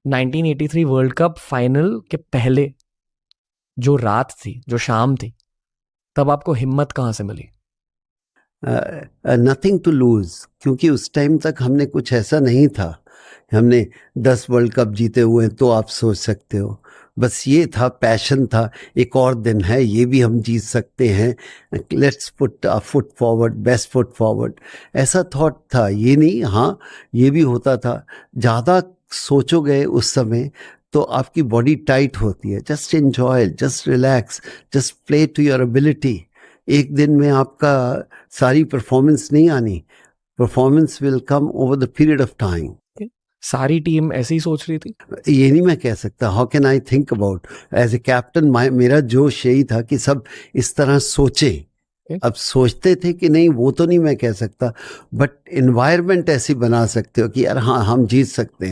1983 world cup final के पहले जो रात थी, जो शाम थी, तब आपको हिम्मत कहाँ से मिली? नथिंग टू लूज, क्योंकि उस टाइम तक हमने कुछ ऐसा नहीं था। हमने 10 वर्ल्ड कप जीते हुए हैं तो आप सोच सकते हो, बस ये था, पैशन था, एक और दिन है, ये भी हम जीत सकते हैं, let's put a foot forward, best foot forward, ऐसा थॉट था। ये नहीं, हाँ ये भी होता था, ज़्यादा सोचोगे उस समय तो आपकी बॉडी टाइट होती है। Just enjoy, just relax, just play to your ability. एक दिन में आपका सारी परफॉर्मेंस नहीं आनी, performance will come over the period of time. सारी टीम ऐसे ही सोच रही थी? ये नहीं मैं कह सकता, how can I think about as a captain. मेरा जोश यही था कि सब इस तरह सोचे। अब सोचते थे कि नहीं वो तो नहीं मैं कह सकता, बट एनवायरनमेंट ऐसी बना सकते हो कि यार हाँ हम जीत सकते हैं।